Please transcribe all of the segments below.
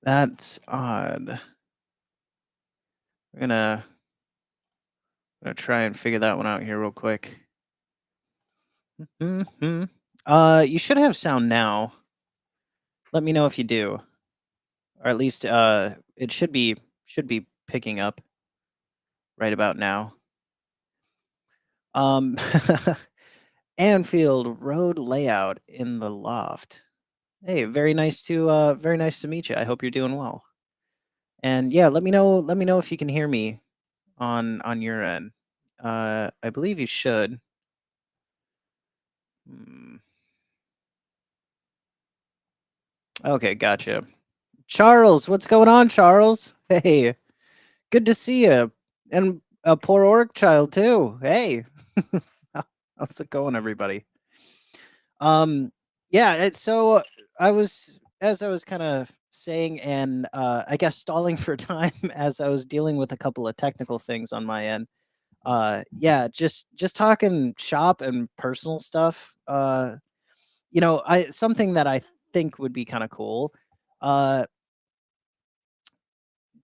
That's odd. I'm gonna try and figure that one out here real quick. Hmm. You should have sound now. Let me know if you do, or at least it should be picking up right about now. Um, Anfield Road layout in the loft. Hey, very nice to meet you. I hope you're doing well. And yeah, let me know if you can hear me on your end. I believe you should. Hmm. Okay, gotcha. Charles, what's going on, Charles? Hey, good to see you. And a poor orc child too. Hey, how's it going, everybody? Um, yeah. So I was, as I was kind of saying, and I guess stalling for time as I was dealing with a couple of technical things on my end. Yeah, just talking shop and personal stuff. I something that I think would be kind of cool. Uh,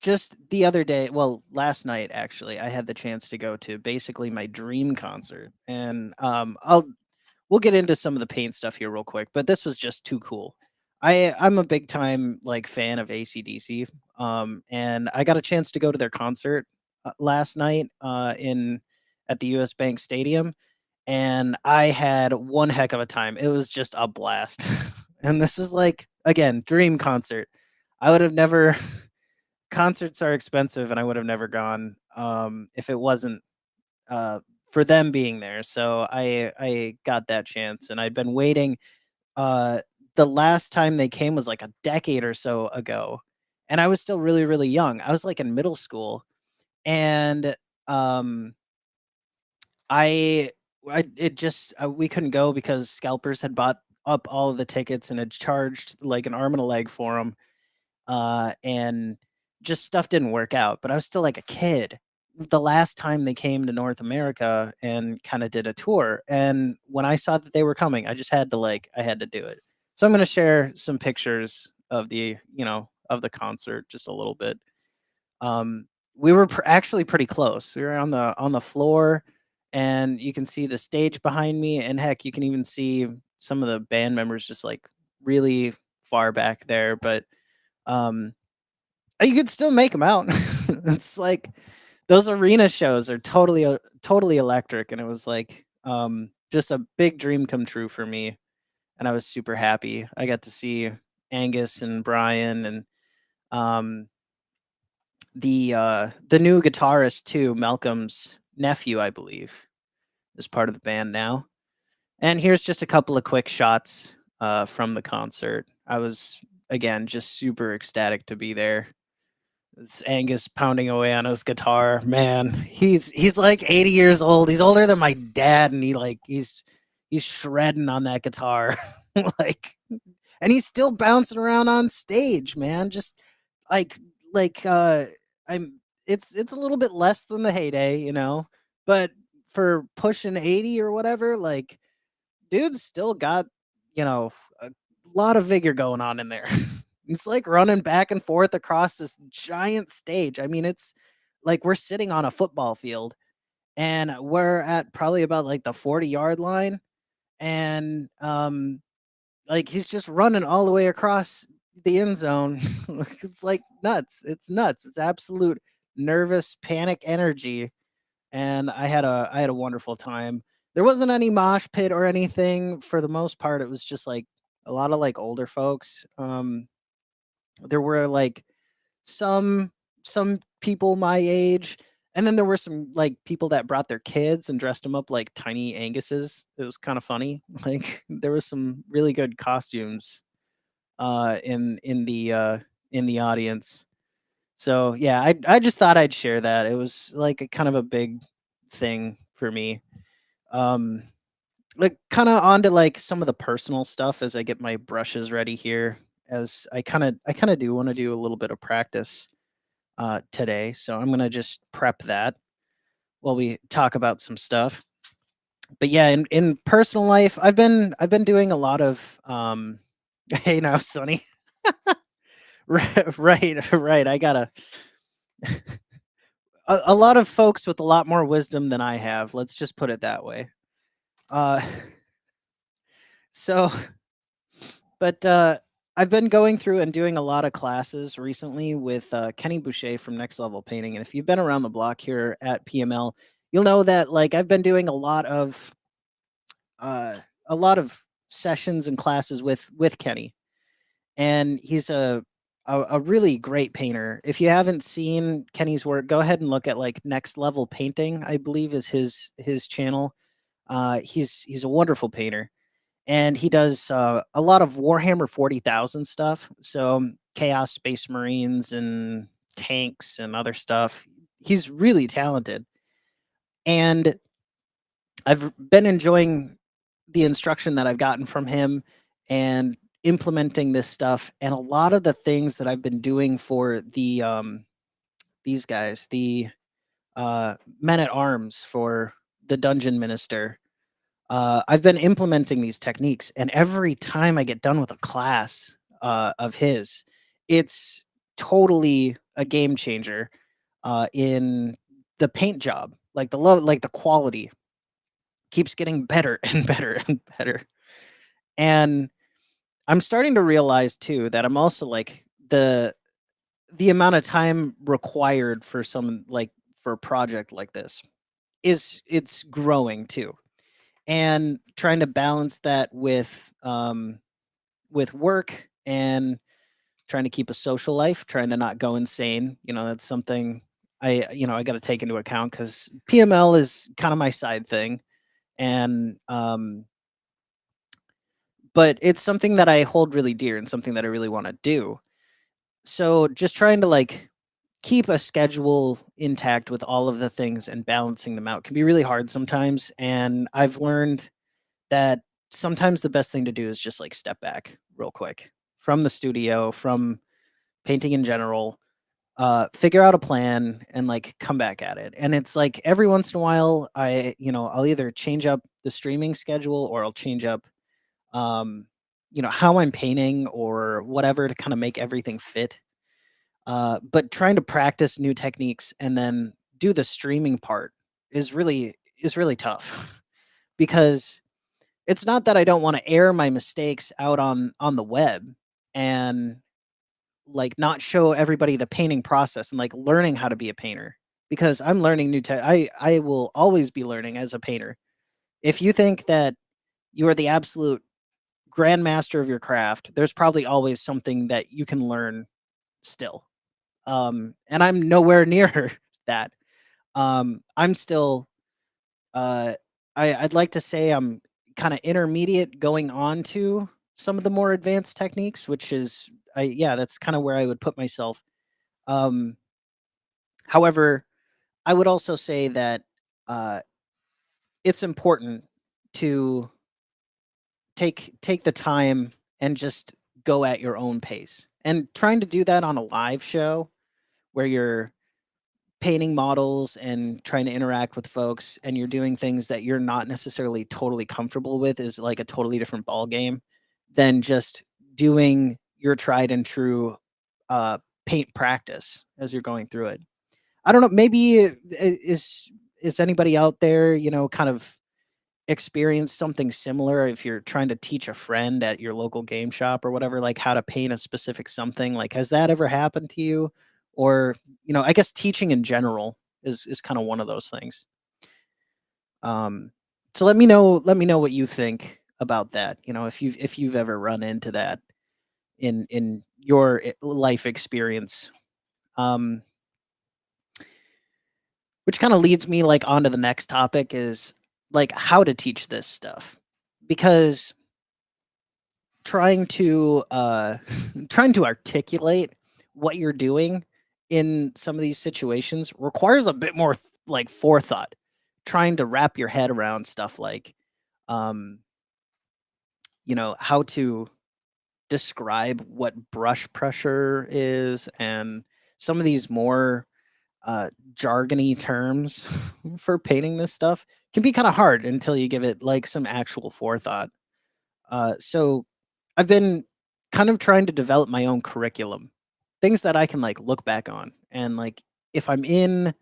just the other day, well, last night actually, I had the chance to go to basically my dream concert, and we'll get into some of the paint stuff here real quick, but this was just too cool. I'm a big time like fan of ACDC, and I got a chance to go to their concert last night in at the US Bank Stadium, and I had one heck of a time. It was just a blast. And this is like again, dream concert. I would have never concerts are expensive and I would have never gone if it wasn't uh for them being there. So I got that chance and I'd been waiting. uh the last time they came was like a decade or so ago, and I was still really really young. I was like in middle school, and um I I it just we couldn't go because scalpers had bought up all of the tickets and had charged like an arm and a leg for them, and just stuff didn't work out. But I was still like a kid. The last time they came to North America and kind of did a tour, and when I saw that they were coming, I just had to I had to do it. So I'm gonna share some pictures of of the concert just a little bit. We were actually pretty close. We were on the floor, and you can see the stage behind me, and heck, you can even see some of the band members just like really far back there. But um, you could still make them out. It's like those arena shows are totally electric, and it was like just a big dream come true for me, and I was super happy. I got to see Angus and Brian and um the new guitarist too, Malcolm's nephew, I believe, is part of the band now. And here's just a couple of quick shots from the concert. I was again just super ecstatic to be there. It's Angus pounding away on his guitar. Man, he's like 80 years old. He's older than my dad, and he's shredding on that guitar. like and he's still bouncing around on stage, man. Just like like I'm it's a little bit less than the heyday, but for pushing 80 or whatever, like dude's still got, a lot of vigor going on in there. He's like running back and forth across this giant stage. I mean, it's like we're sitting on a football field, and we're at probably about like the 40-yard line, and like he's just running all the way across the end zone. It's like nuts. It's nuts. It's absolute nervous panic energy, and I had a wonderful time. There wasn't any mosh pit or anything for the most part. It was just like a lot of like older folks. There were like some some people my age, and then there were some like people that brought their kids and dressed them up like tiny Anguses. It was kind of funny. Like there was some really good costumes in the audience. So yeah, I just thought I'd share that. It was like a kind of a big thing for me. Um like kind of onto like some of the personal stuff as I get my brushes ready here, as I kind of do want to do a little bit of practice today. So I'm going to just prep that while we talk about some stuff. But yeah, in personal life, I've been doing a lot of hey now Sonny. Right, right. I gotta a lot of folks with a lot more wisdom than I have. Let's just put it that way. Uh, so, but I've been going through and doing a lot of classes recently with Kenny Boucher from Next Level Painting, and if you've been around the block here at PML, you'll know that like I've been doing uh, a lot of sessions and classes with Kenny, and he's a really great painter. If you haven't seen Kenny's work, go ahead and look at like Next Level Painting, I believe is his channel. He's a wonderful painter, and he does a lot of Warhammer 40,000 stuff. So Chaos Space Marines and tanks and other stuff. He's really talented, and I've been enjoying the instruction that I've gotten from him and implementing this stuff. And a lot of the things that I've been doing for these guys, the men at arms for the dungeon minister, I've been implementing these techniques, and every time I get done with a class of his, it's totally a game changer in the paint job. Like the love, like the quality keeps getting better and better and better. And I'm starting to realize too that I'm also like the amount of time required for some like for a project like this is it's growing too. And trying to balance that with work and trying to keep a social life, trying to not go insane. That's something I got to take into account cuz PML is kind of my side thing, and but it's something that I hold really dear and something that I really want to do. So just trying to like keep a schedule intact with all of the things and balancing them out can be really hard sometimes. And I've learned that sometimes the best thing to do is just like step back real quick from the studio, from painting in general, figure out a plan and like come back at it. And it's like every once in a while, I'll either change up the streaming schedule or I'll change up um, how I'm painting or whatever to kind of make everything fit. But trying to practice new techniques and then do the streaming part is really tough because it's not that I don't want to air my mistakes out on the web and like not show everybody the painting process and like learning how to be a painter, because I'm learning new tech. I will always be learning as a painter. If you think that you are the absolute grandmaster of your craft, there's probably always something that you can learn still. And I'm nowhere near that. I'm still, uh, I'd like to say I'm kind of intermediate going on to some of the more advanced techniques, which is, yeah, that's kind of where I would put myself. Um, However, I would also say that uh, it's important to take the time and just go at your own pace. And trying to do that on a live show where you're painting models and trying to interact with folks and you're doing things that you're not necessarily totally comfortable with is like a totally different ball game than just doing your tried and true uh paint practice as you're going through it. I don't know, maybe is anybody out there, kind of experience something similar if you're trying to teach a friend at your local game shop or whatever, like how to paint a specific something? Like, has that ever happened to you? Or, I guess teaching in general is kind of one of those things. Um, so let me know what you think about that. If you've ever run into that in your life experience. Um, which kind of leads me like onto the next topic is like how to teach this stuff, because trying to trying to articulate what you're doing in some of these situations requires a bit more like forethought, trying to wrap your head around stuff like um how to describe what brush pressure is and some of these more jargony terms for painting this stuff can be kind of hard until you give it like some actual forethought. So I've been kind of trying to develop my own curriculum things that I can like look back on and like if I'm in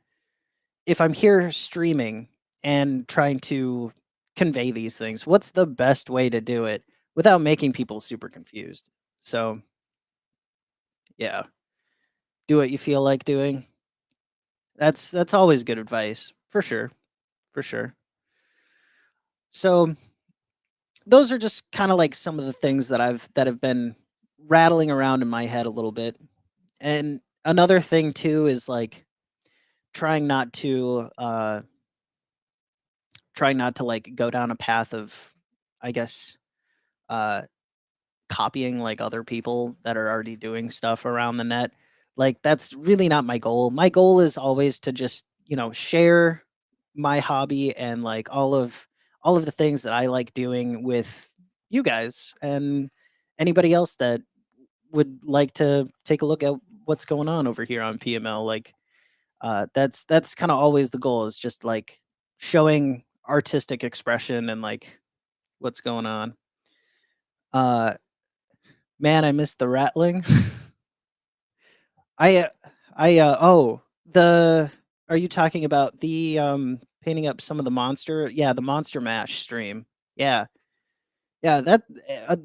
if I'm here streaming and trying to convey these things, what's the best way to do it without making people super confused? So, yeah, do what you feel like doing. That's always good advice, for sure, for sure. So, those are just kind of like some of the things that have been rattling around in my head a little bit. And another thing too is like trying not to trying not to like go down a path of I guess uh copying like other people that are already doing stuff around the net. Like that's really not my goal. My goal is always to just, share my hobby and like all of the things that I like doing with you guys and anybody else that would like to take a look at what's going on over here on PML. Like that's kind of always the goal is just like showing artistic expression and like what's going on. Uh Man, I missed the rattling. I, uh, the are you talking about the, painting up some of the monster yeah, the Monster Mash stream. Yeah. Yeah, that,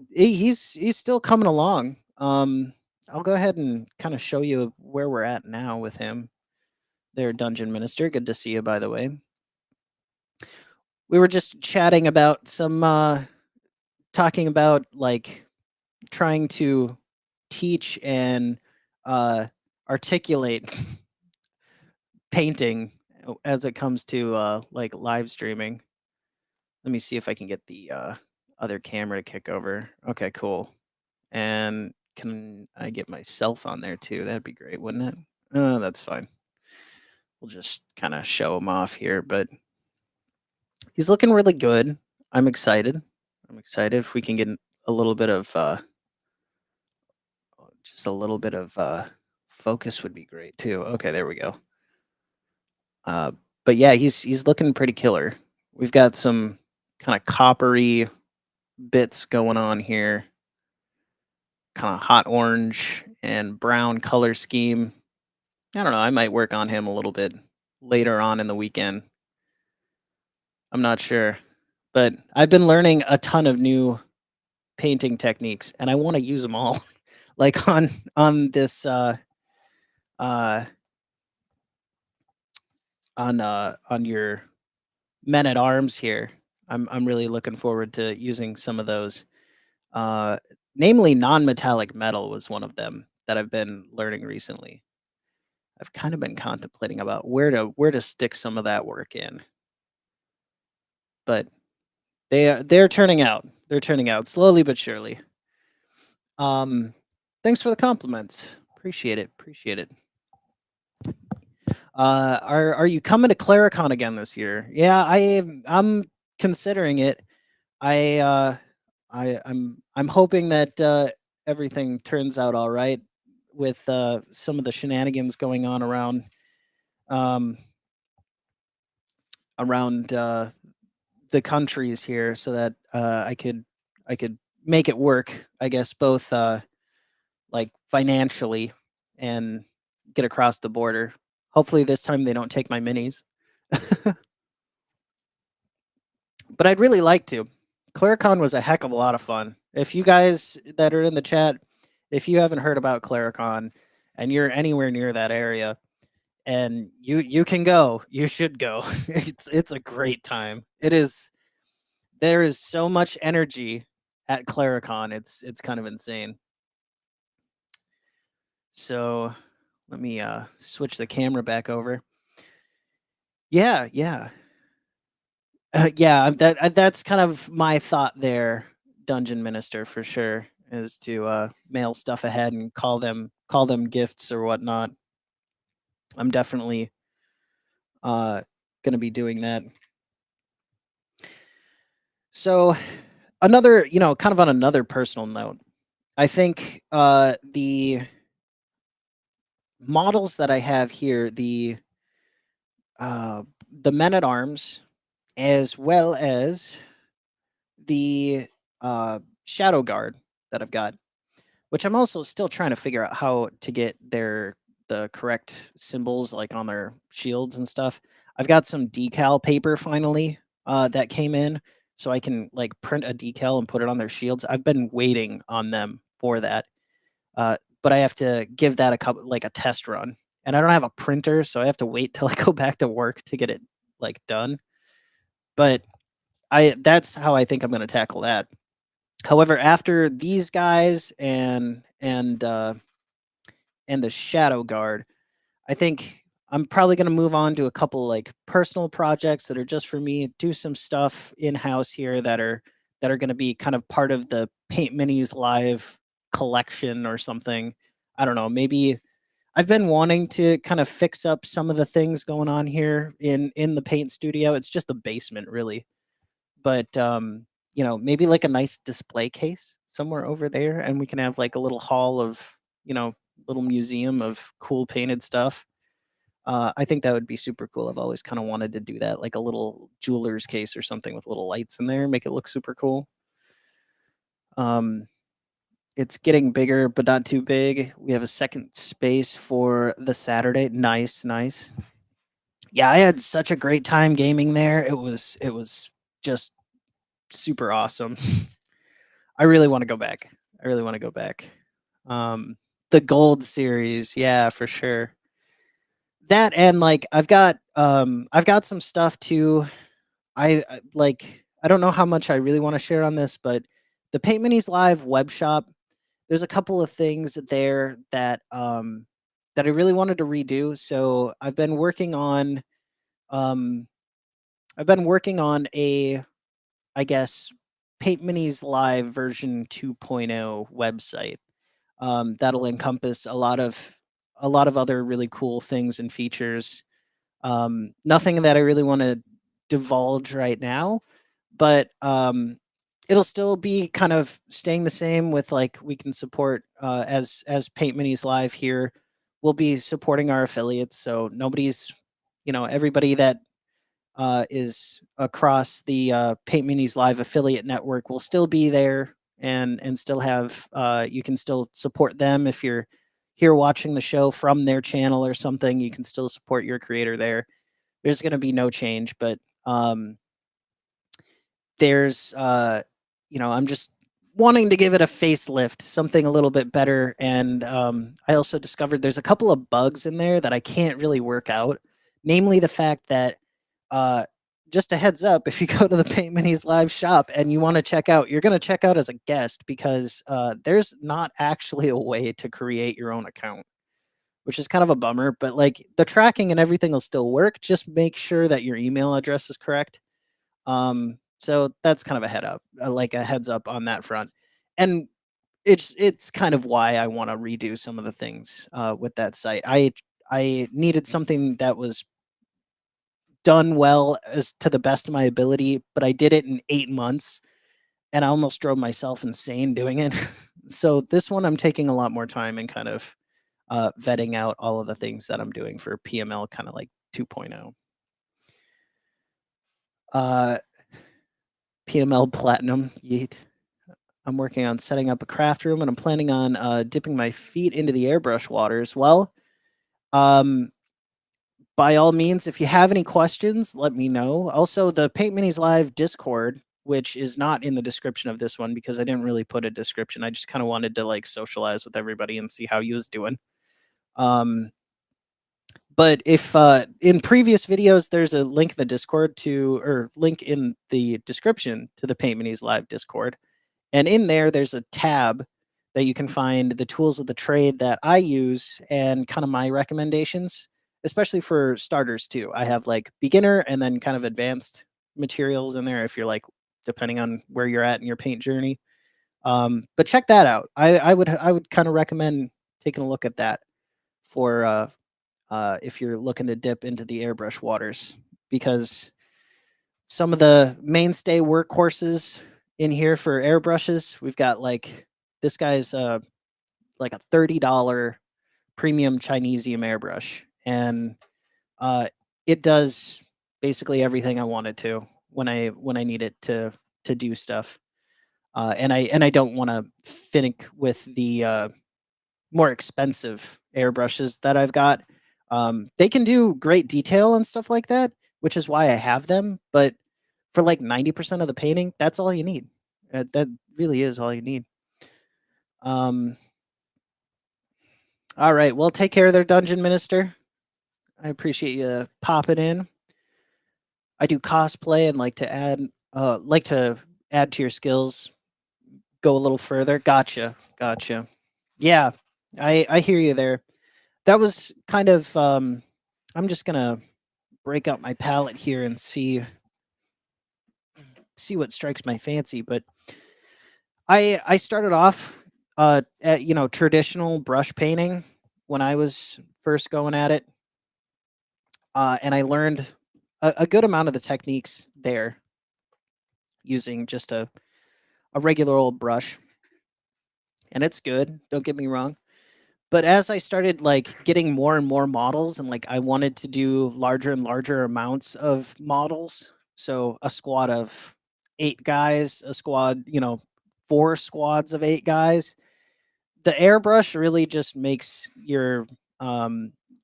he's still coming along. I'll go ahead and kinda show you where we're at now with him. There, Dungeon Minister, good to see you, by the way. We were just chatting about some, talking about, like, trying to teach and, uh, articulate painting as it comes to like live streaming. Let me see if I can get the other camera to kick over. Okay, cool. And can I get myself on there too? That'd be great, wouldn't it? That's fine. We'll just kind of show him off here, but he's looking really good. I'm excited. I'm excited if we can get a little bit of just a little bit of focus would be great too. Okay, there we go. Uh, but yeah, he's looking pretty killer. We've got some kind of coppery bits going on here, kind of hot orange and brown color scheme. I don't know. I might work on him a little bit later on in the weekend. I'm not sure, but I've been learning a ton of new painting techniques, and I want to use them all, like on this uh on your men at arms here. I'm really looking forward to using some of those. Uh, Namely, non-metallic metal was one of them that I've been learning recently. I've kind of been contemplating about where to stick some of that work in, but they're turning out. They're turning out slowly but surely. Um, Thanks for the compliments. Appreciate it. Appreciate it. Are you coming to Claricon again this year? Yeah, I'm considering it. I I'm hoping that everything turns out all right with some of the shenanigans going on um, around the countries here, so that I could make it work. I guess both like financially and get across the border. Hopefully this time they don't take my minis, but I'd really like to. Claricon was a heck of a lot of fun. If you guys that are in the chat, if you haven't heard about Claricon and you're anywhere near that area and you can go, you should go. It's a great time. It is there is so much energy at Claricon. It's kind of insane. So let me switch the camera back over. Yeah, yeah. Yeah, that's kind of my thought there, Dungeon Minister, for sure, is to mail stuff ahead and call them gifts or whatnot. I'm definitely going to be doing that. So another, kind of on another personal note, I think the models that I have here, uh, the men at arms, as well as the shadow guard that I've got. which I'm also still trying to figure out how to get the correct symbols like on their shields and stuff. I've got some decal paper finally that came in, so I can like print a decal and put it on their shields. I've been waiting on them for that, but I have to give that a couple like a test run, and I don't have a printer, so I have to wait till I go back to work to get it like done. But I that's how I think I'm going to tackle that. However, after these guys and the Shadow Guard, I think I'm probably going to move on to a couple like personal projects that are just for me. Do some stuff in house here that are going to be kind of part of the Paint Minis Live collection or something. I don't know. Maybe I've been wanting to kind of fix up some of the things going on here in the paint studio. It's just the basement, really, but maybe like a nice display case somewhere over there, and we can have like a little hall of you know little museum of cool painted stuff. I think that would be super cool. I've always kind of wanted to do that, like a little jeweler's case or something with little lights in there, make it look super cool. um it's getting bigger but not too big. We have a second space for the Saturday. Nice, nice. Yeah, I had such a great time gaming there. It was just super awesome. I really want to go back. I really want to go back. Um, the gold series, yeah, for sure. That and like I've got some stuff too. Like I don't know how much I really want to share on this, but the Paint Minis Live web shop, there's a couple of things there that I really wanted to redo. So um I've been working on a I guess Paint Minis Live version 2.0 website. That'll encompass a lot of other really cool things and features. Nothing that I really want to divulge right now, but it'll still be kind of staying the same with like we can support as Paint Minis Live here. We'll be supporting our affiliates, so everybody that is across the Paint Minis Live affiliate network will still be there and still have you can still support them if you're here watching the show from their channel or something. You can still support your creator there. There's going to be no change, but there's I'm just wanting to give it a facelift, something a little bit better. And I also discovered there's a couple of bugs in there that I can't really work out, namely the fact that uh, just a heads up, if you go to the Paint Minis Live shop and you want to check out, you're going to check out as a guest because there's not actually a way to create your own account, which is kind of a bummer. But like the tracking and everything will still work. Just make sure that your email address is correct. So that's kind of a like a heads up on that front. And it's kind of why I want to redo some of the things with that site. I needed something that was done well as to the best of my ability, but I did it in 8 months, and I almost drove myself insane doing it. So this one, I'm taking a lot more time and kind of vetting out all of the things that I'm doing for PML, kind of like 2.0. Uh, PML Platinum, yeet. I'm working on setting up a craft room, and I'm planning on dipping my feet into the airbrush waters. Well, um, by all means, if you have any questions, let me know. Also, the Paint Minis Live Discord, which is not in the description of this one because I didn't really put a description. I just kind of wanted to like socialize with everybody and see how you was doing. Um, but if in previous videos, there's a link in the Discord or link in the description to the Paint Minis Live Discord. And in there, there's a tab that you can find the tools of the trade that I use and kind of my recommendations, especially for starters too. I have like beginner and then kind of advanced materials in there if you're like, depending on where you're at in your paint journey. But check that out. I would kind of recommend taking a look at that for if you're looking to dip into the airbrush waters, because some of the mainstay workhorses in here for airbrushes, we've got like this guy's like a $30 premium Chinesium airbrush, and uh, it does basically everything I want it to when I need it to do stuff. And I don't want to finick with the more expensive airbrushes that I've got. They can do great detail and stuff like that, which is why I have them. But for like 90% of the painting, that's all you need. That really is all you need. Um, all right. Well, take care of their dungeon minister. I appreciate you popping in. I do cosplay and like to add to your skills, go a little further. Gotcha. Gotcha. Yeah, I hear you there. That was kind of I'm just gonna break out my palette here and see what strikes my fancy. But I started off at traditional brush painting when I was first going at it, and I learned a good amount of the techniques there using just a regular old brush, and it's good. Don't get me wrong. But as I started like getting more and more models and like I wanted to do larger and larger amounts of models, so a squad of 8 guys, a squad, 4 squads of 8 guys, the airbrush really just makes your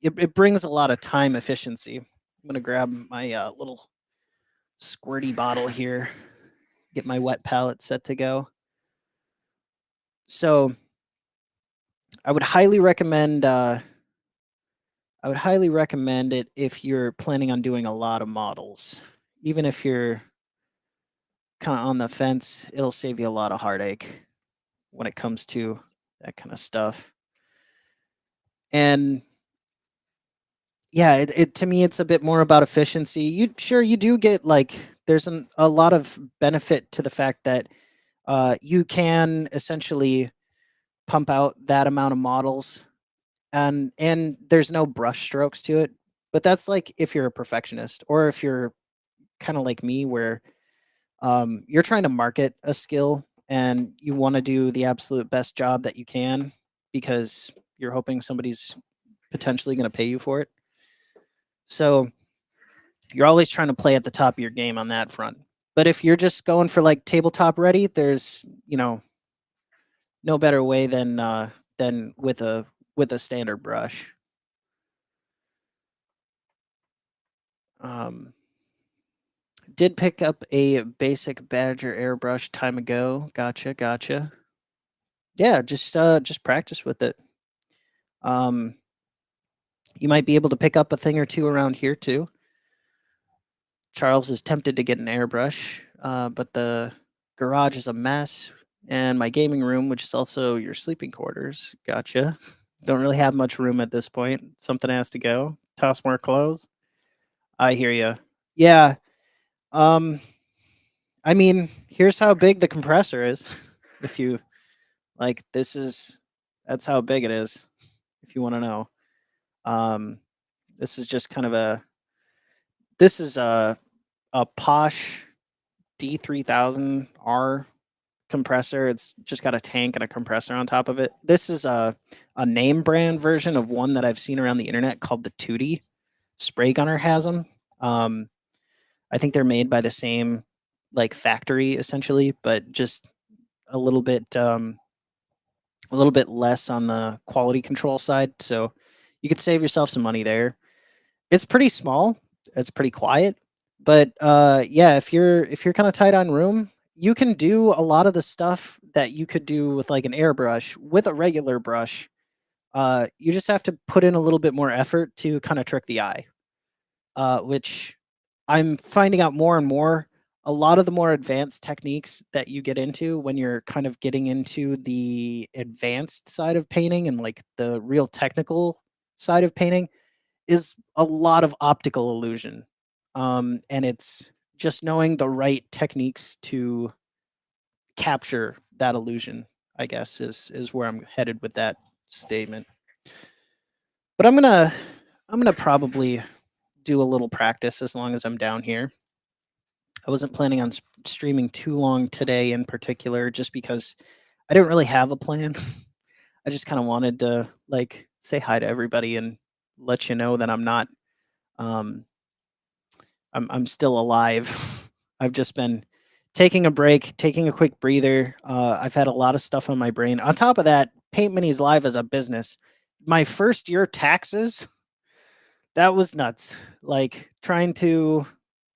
it brings a lot of time efficiency. I'm going to grab my little squirty bottle here, get my wet palette set to go. So, I would highly recommend I would highly recommend it if you're planning on doing a lot of models. Even if you're kind of on the fence, it'll save you a lot of heartache when it comes to that kind of stuff. And yeah, it to me it's a bit more about efficiency. You do get like there's a lot of benefit to the fact that you can essentially pump out that amount of models and there's no brush strokes to it. But that's like if you're a perfectionist or if you're kind of like me where you're trying to market a skill and you want to do the absolute best job that you can because you're hoping somebody's potentially going to pay you for it. So you're always trying to play at the top of your game on that front. But if you're just going for like tabletop ready, there's no better way than with a standard brush. Um, did pick up a basic Badger airbrush time ago. Gotcha, gotcha. Yeah, just practice with it. Um, you might be able to pick up a thing or two around here too. Charles is tempted to get an airbrush, but the garage is a mess, and my gaming room, which is also your sleeping quarters, gotcha. Don't really have much room at this point. Something has to go. Toss more clothes. I hear you. Yeah. Um. I mean, here's how big the compressor is. If you like, that's how big it is. If you want to know. Um. This is just kind of this is a posh D3000R compressor. It's just got a tank and a compressor on top of it. This is a name brand version of one that I've seen around the internet called the Tootie. Spray Gunner has them. Um, I think they're made by the same like factory essentially, but just a little bit um, a little bit less on the quality control side. So you could save yourself some money there. It's pretty small. It's pretty quiet. But yeah, if you're kind of tight on room, you can do a lot of the stuff that you could do with like an airbrush with a regular brush. You just have to put in a little bit more effort to kind of trick the eye, which I'm finding out more and more. A lot of the more advanced techniques that you get into when you're kind of getting into the advanced side of painting and like the real technical side of painting is a lot of optical illusion. And it's just knowing the right techniques to capture that illusion, I guess, is where I'm headed with that statement. But I'm gonna probably do a little practice as long as I'm down here. I wasn't planning on streaming too long today in particular, just because I didn't really have a plan. I just kind of wanted to like say hi to everybody and let you know that um I'm still alive. I've just been taking a break, taking a quick breather. I've had a lot of stuff on my brain. On top of that, Paint Minis Live as a business. My first year taxes, that was nuts. Like trying to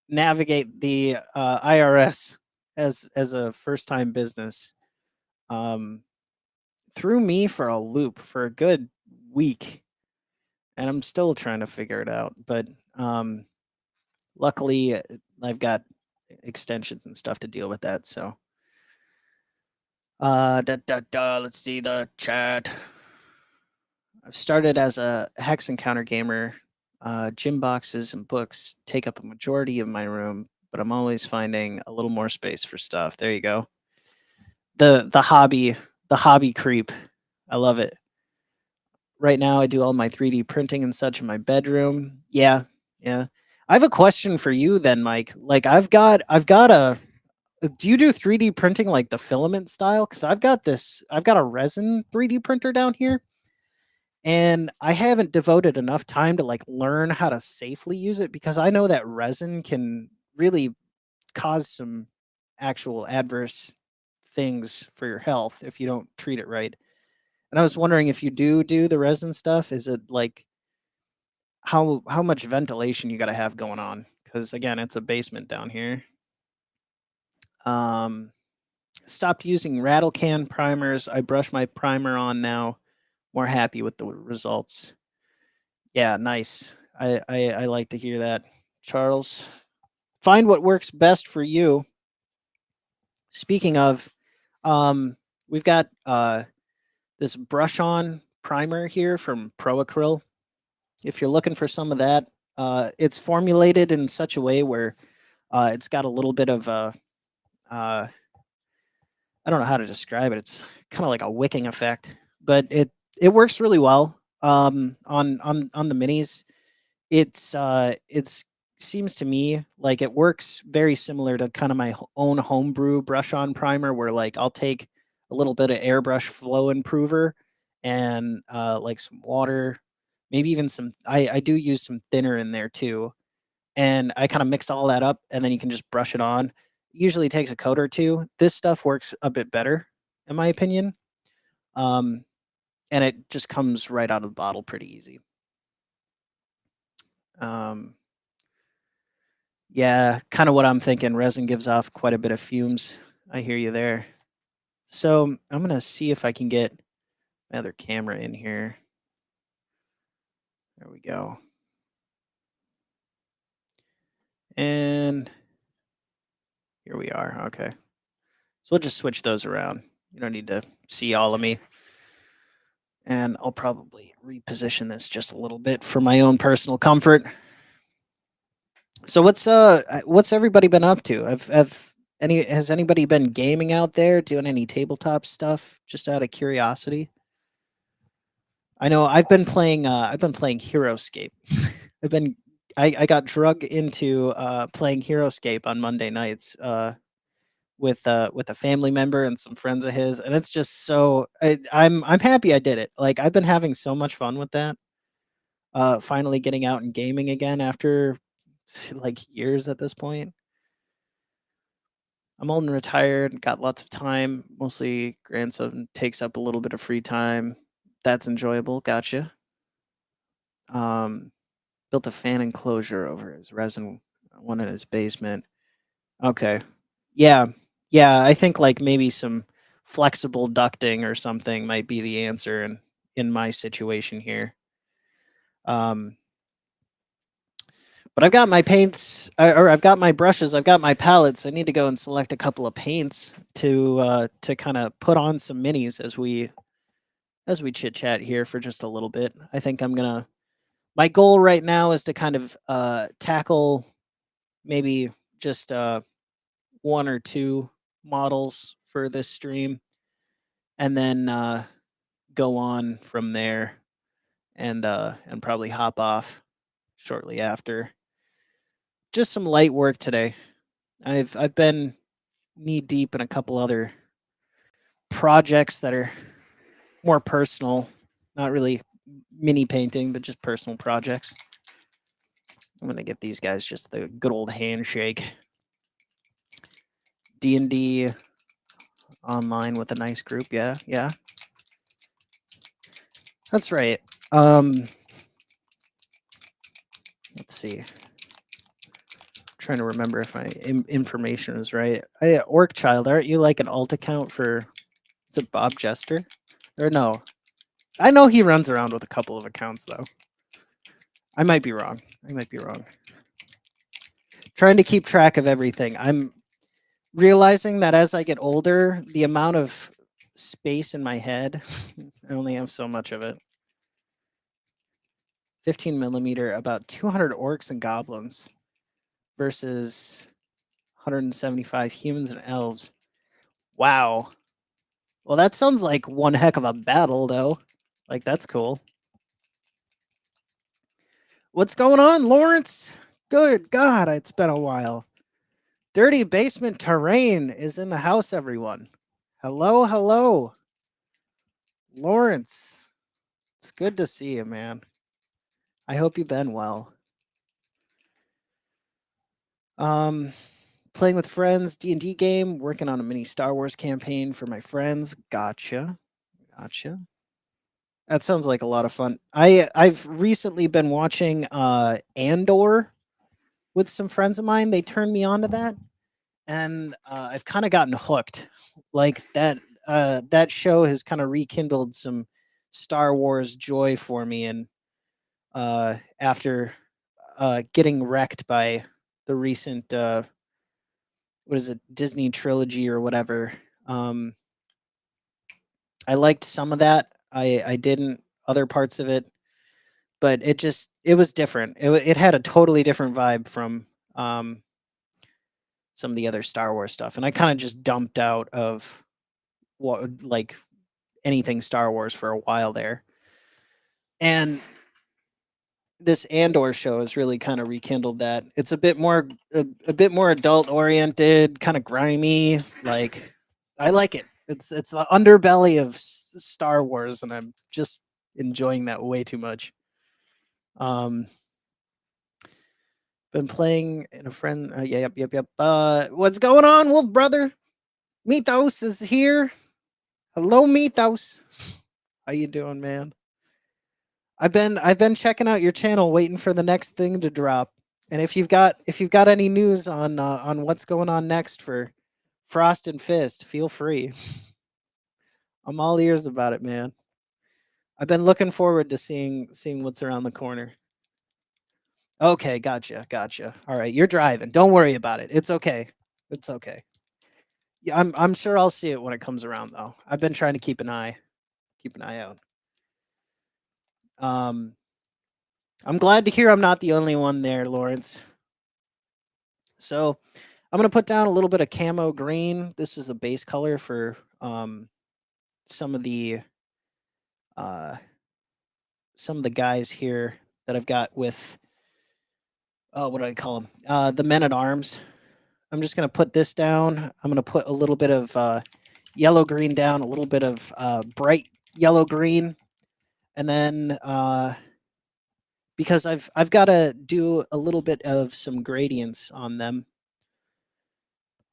navigate the IRS as a first time business um, threw me for a loop for a good week, and I'm still trying to figure it out. But luckily, I've got extensions and stuff to deal with that. So, let's see the chat. I've started as a hex encounter gamer. Gym boxes and books take up a majority of my room, but I'm always finding a little more space for stuff. There you go. The hobby creep. I love it. Right now I do all my 3D printing and such in my bedroom. Yeah. Yeah. I have a question for you then, Mike. Like I've got a do you do 3D printing like the filament style? Cuz I've got a resin 3D printer down here and I haven't devoted enough time to like learn how to safely use it because I know that resin can really cause some actual adverse things for your health if you don't treat it right. And I was wondering if you do the resin stuff, is it like how much ventilation you got to have going on? Because again, it's a basement down here. Um, stopped using rattle can primers. I brush my primer on now. More happy with the results. Yeah, nice. I like to hear that, Charles. Find what works best for you. Speaking of, um, we've got this brush on primer here from Pro Acryl. If you're looking for some of that, it's formulated in such a way where it's got a little bit of a uh, I don't know how to describe it. It's kind of like a wicking effect, but it works really well on the minis. It's seems to me like it works very similar to kind of my own homebrew brush on primer, where like I'll take a little bit of airbrush flow improver and like some water, maybe even some. I do use some thinner in there too, and I kind of mix all that up, and then you can just brush it on. Usually takes a coat or two. This stuff works a bit better, in my opinion, um, and it just comes right out of the bottle pretty easy. Um, Yeah, kind of what I'm thinking. Resin gives off quite a bit of fumes. I hear you there. So I'm gonna see if I can get my other camera in here. There we go. And here we are. Okay. So we'll just switch those around. You don't need to see all of me. And I'll probably reposition this just a little bit for my own personal comfort. So what's everybody been up to? Have any has anybody been gaming out there, doing any tabletop stuff just out of curiosity? I know I've been playing HeroScape. I've been I got drug into playing HeroScape on Monday nights with a family member and some friends of his, and it's just I'm happy I did it. Like I've been having so much fun with that. Finally getting out and gaming again after like years at this point. I'm old and retired, got lots of time. Mostly grandson takes up a little bit of free time. That's enjoyable. Gotcha. Um, built a fan enclosure over his resin one in his basement. Okay. Yeah. Yeah, I think like maybe some flexible ducting or something might be the answer in my situation here. Um, but I've got my paints or I've got my brushes, I've got my palettes. I need to go and select a couple of paints to kind of put on some minis as we chit chat here for just a little bit. I think I'm going to my goal right now is to kind of tackle maybe just one or two models for this stream and then go on from there and probably hop off shortly after. Just some light work today. I've been knee deep in a couple other projects that are more personal, not really mini painting, but just personal projects. I'm gonna give these guys just the good old handshake. D&D online with a nice group. Yeah, yeah. That's right. Um, let's see. Trying to remember if my information is right. Orc Child, aren't you like an alt account for? Is it Bob Jester? Or no? I know he runs around with a couple of accounts though. I might be wrong. I might be wrong. Trying to keep track of everything. I'm realizing that as I get older, the amount of space in my head, I only have so much of it. 15 millimeter, about 200 orcs and goblins versus 175 humans and elves. Wow. Well, that sounds like one heck of a battle, though. Like, that's cool. What's going on, Lawrence? Good God, it's been a while. Dirty Basement Terrain is in the house, everyone. Hello, hello. Lawrence, it's good to see you, man. I hope you've been well. Um, playing with friends, D&D game, working on a mini Star Wars campaign for my friends. Gotcha. Gotcha. That sounds like a lot of fun. I've recently been watching Andor with some friends of mine. They turned me on to that, and I've kind of gotten hooked. Like that show has kind of rekindled some Star Wars joy for me, and after getting wrecked by the recent what is it, Disney trilogy or whatever. Um, I liked some of that. I didn't other parts of it, but it was different. It had a totally different vibe from um, some of the other Star Wars stuff, and I kind of just dumped out of what like anything Star Wars for a while there. And this Andor show has really kind of rekindled that. It's a bit more adult oriented, kind of grimy. Like I like it. It's the underbelly of Star Wars, and I'm just enjoying that way too much. Um, been playing in a friend. Yeah, yep, yep, yep. What's going on, Wolf brother? Mythos is here. Hello, Mythos. How you doing, man? I've been checking out your channel, waiting for the next thing to drop. And if you've got any news on what's going on next for Frost and Fist, feel free. I'm all ears about it, man. I've been looking forward to seeing what's around the corner. Okay, gotcha, gotcha. All right, you're driving. Don't worry about it. It's okay. It's okay. Yeah, I'm sure I'll see it when it comes around though. I've been trying to keep an eye out. Um, I'm glad to hear I'm not the only one there, Lawrence. So I'm gonna put down a little bit of camo green. This is a base color for some of the uh, some of the guys here that I've got with what do I call them? The men at arms. I'm just gonna put this down. I'm gonna put a little bit of yellow green down, a little bit of bright yellow green, and then because I've got to do a little bit of some gradients on them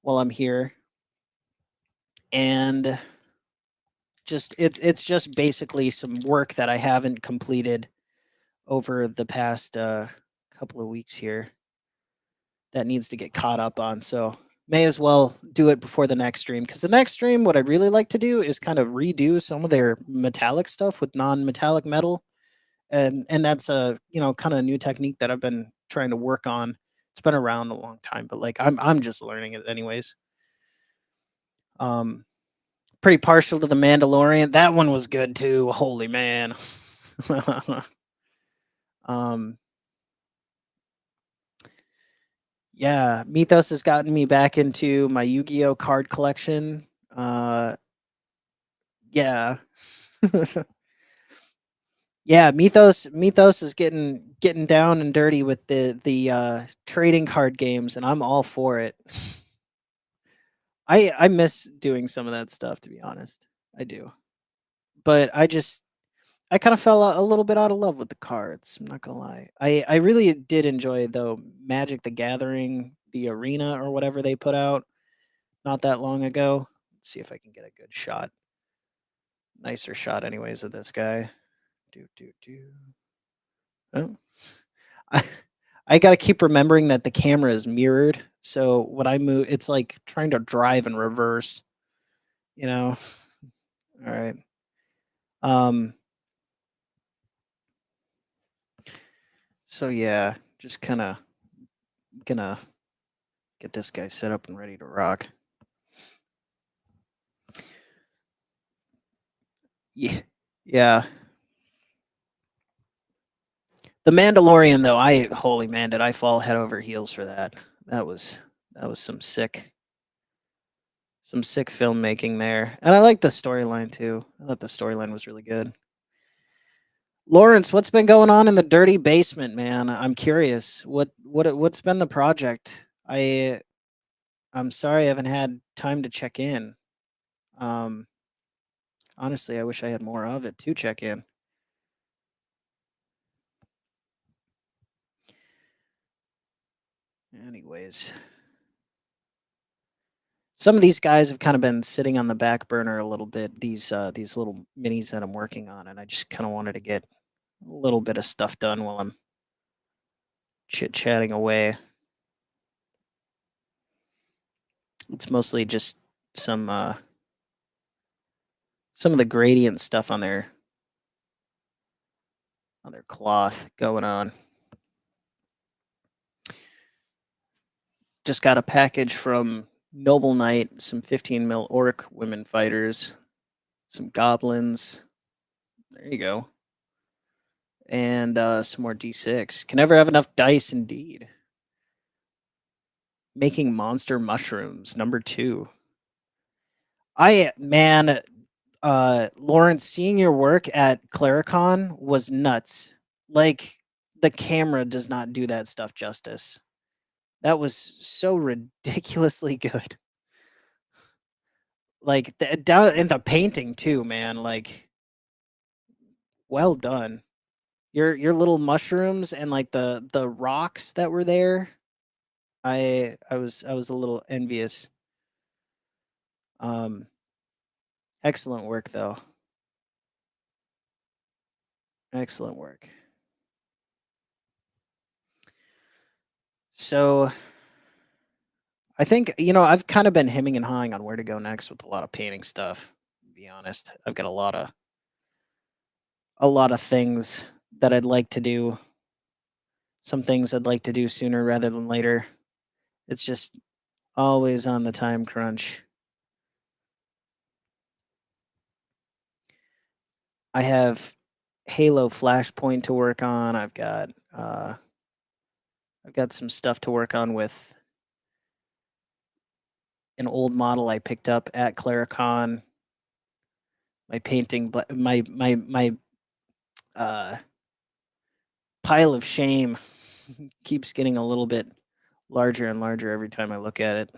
while I'm here, and it's just basically some work that I haven't completed over the past couple of weeks here that needs to get caught up on. So may as well do it before the next stream, because the next stream, what I'd really like to do is kind of redo some of their metallic stuff with non-metallic metal, and that's a kind of new technique that I've been trying to work on. It's been around a long time, but like I'm just learning it anyways. Um, Pretty partial to the Mandalorian. That one was good too. Holy man. um, yeah, Mythos has gotten me back into my Yu-Gi-Oh card collection. Yeah. Yeah, Mythos is getting down and dirty with the trading card games, and I'm all for it. I miss doing some of that stuff, to be honest. I do. But I kind of fell a little bit out of love with the cards. I'm not gonna lie. I really did enjoy though Magic the Gathering, the Arena or whatever they put out. not that long ago. Let's see if I can get a good shot, nicer shot, anyways, of this guy. Do do do. Oh, I, I got to keep remembering that the camera is mirrored. So when I move, it's like trying to drive in reverse. You know. All right. Um. So yeah, just kind of gonna get this guy set up and ready to rock. Yeah. Yeah. The Mandalorian though, I holy man, did I fall head over heels for that. That was that was some sick filmmaking there. And I like the storyline too. I thought the storyline was really good. Lawrence, what's been going on in the dirty basement, man? I'm curious. What's been the project? I'm sorry I haven't had time to check in. Um Honestly, I wish I had more of it to check in. Anyways, some of these guys have kind of been sitting on the back burner a little bit. These little minis that I'm working on, and I just kind of wanted to get a little bit of stuff done while I'm chit chatting away. It's mostly just some uh, some of the gradient stuff on their cloth going on. Just got a package from Noble Knight, some 15 mil orc women fighters, some goblins. There you go, and some more d6. Can never have enough dice, indeed. Making monster mushrooms, number two. I man, Lawrence, seeing your work at Claricon was nuts. Like the camera does not do that stuff justice. That was so ridiculously good. Like down in the painting too, man. Like well done. Your little mushrooms and like the rocks that were there. I was a little envious. Um, Excellent work though. Excellent work. So I think I've kind of been hemming and hawing on where to go next with a lot of painting stuff. To be honest, I've got a lot of things that I'd like to do. Some things I'd like to do sooner rather than later. It's just always on the time crunch. I have Halo Flashpoint to work on. I've got some stuff to work on with an old model I picked up at Claricon. My painting, my uh, pile of shame keeps getting a little bit larger and larger every time I look at it.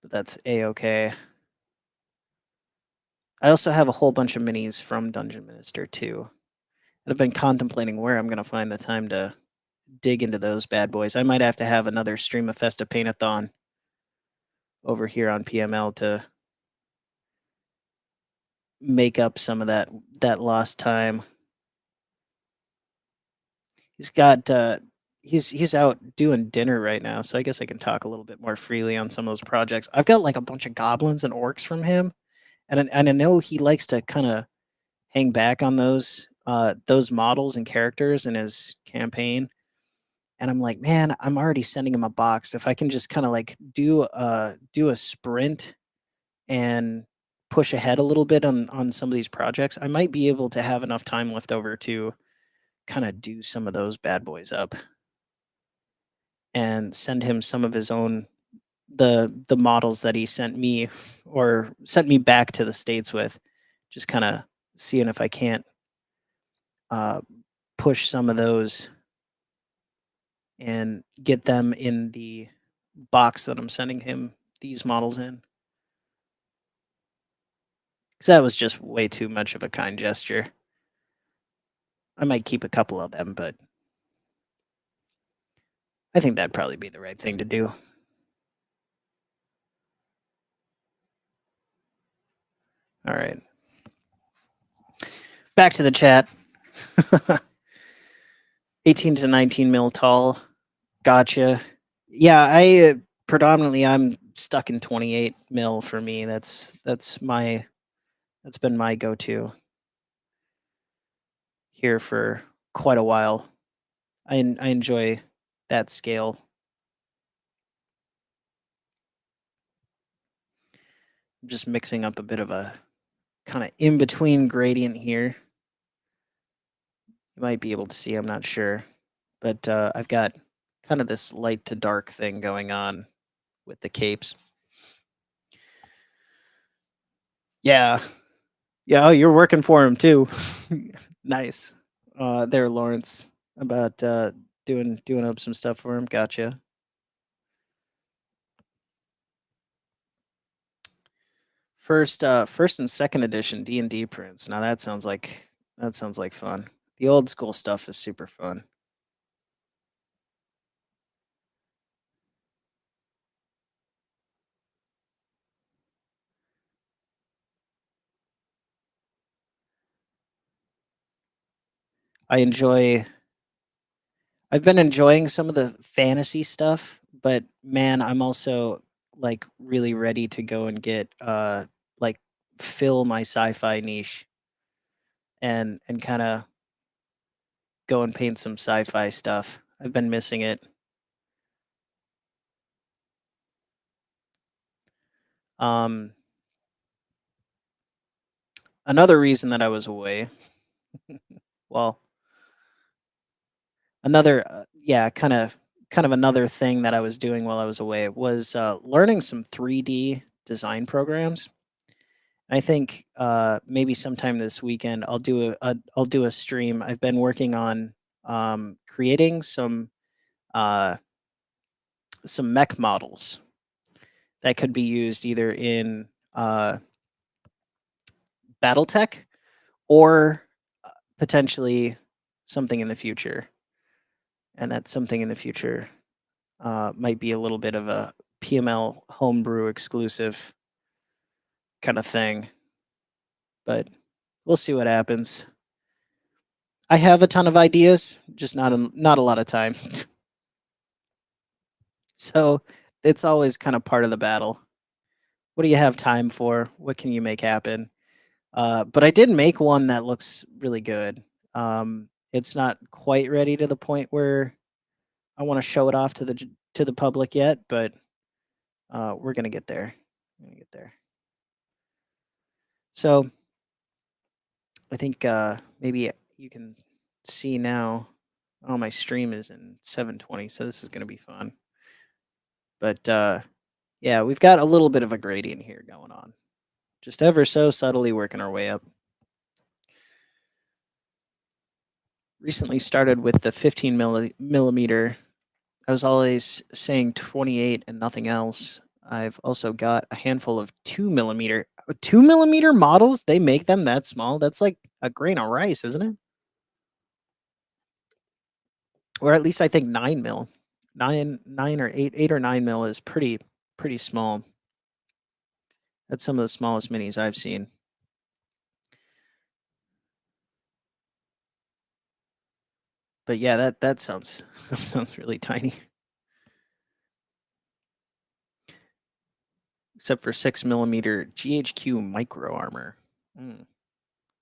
But that's a okay. I also have a whole bunch of minis from Dungeon Minister too. And I've been contemplating where I'm going to find the time to dig into those bad boys. I might have to have another Stream of Festa Paint-a-thon over here on PML to make up some of that lost time. He's got he's out doing dinner right now, so I guess I can talk a little bit more freely on some of those projects. I've got like a bunch of goblins and orcs from him, and I know he likes to kind of hang back on those models and characters in his campaign. And I'm like, man, I'm already sending him a box. If I can just kind of like do a sprint and push ahead a little bit on some of these projects, I might be able to have enough time left over to kind of do some of those bad boys up and send him some of his own the models that he sent me or sent me back to the states with, just kind of seeing if I can't uh, push some of those and get them in the box that I'm sending him these models in. Because that was just way too much of a kind gesture. I might keep a couple of them, but I think that'd probably be the right thing to do. All right, back to the chat. 18 to 19 mil tall. Gotcha. Yeah, predominantly I'm stuck in 28 mil for me. That's been my go-to here for quite a while. I enjoy that scale. I'm just mixing up a bit of a kind of in between gradient here. You might be able to see, I'm not sure. But I've got kind of this light to dark thing going on with the capes. Yeah. Yeah, oh, you're working for him too. Nice. There, Lawrence, about doing up some stuff for him. Gotcha. First and second edition D&D prints. Now that sounds like fun. The old school stuff is super fun. I enjoy I've been enjoying some of the fantasy stuff, but man, I'm also like really ready to go and get like fill my sci-fi niche and kind of go and paint some sci-fi stuff. I've been missing it. Um Another reason that I was away, well, another yeah, kind of another thing that I was doing while I was away was learning some 3D design programs. I think maybe sometime this weekend I'll do a stream. I've been working on creating uh, some mech models that could be used either in BattleTech or potentially something in the future. And that something in the future might be a little bit of a PML homebrew exclusive kind of thing, but we'll see what happens. I have a ton of ideas, just not a lot of time. So it's always kind of part of the battle. What do you have time for? What can you make happen? But I did make one that looks really good. It's not quite ready to the point where I want to show it off to to the public yet, but we're gonna get there. We're gonna get there. So I think maybe you can see now. Oh, my stream is in 720, so this is gonna be fun. But yeah, we've got a little bit of a gradient here going on. Just ever so subtly working our way up. Recently started with the 15 millimeter. I was always saying 28 and nothing else. I've also got a handful of 2 millimeter. 2 millimeter models, they make them that small. That's like a grain of rice, isn't it? Or at least I think 9 mil. Nine or 8 or 9 mil is pretty small. That's some of the smallest minis I've seen. But yeah, that sounds that sounds really tiny. Except for 6 millimeter GHQ micro armor. Mm.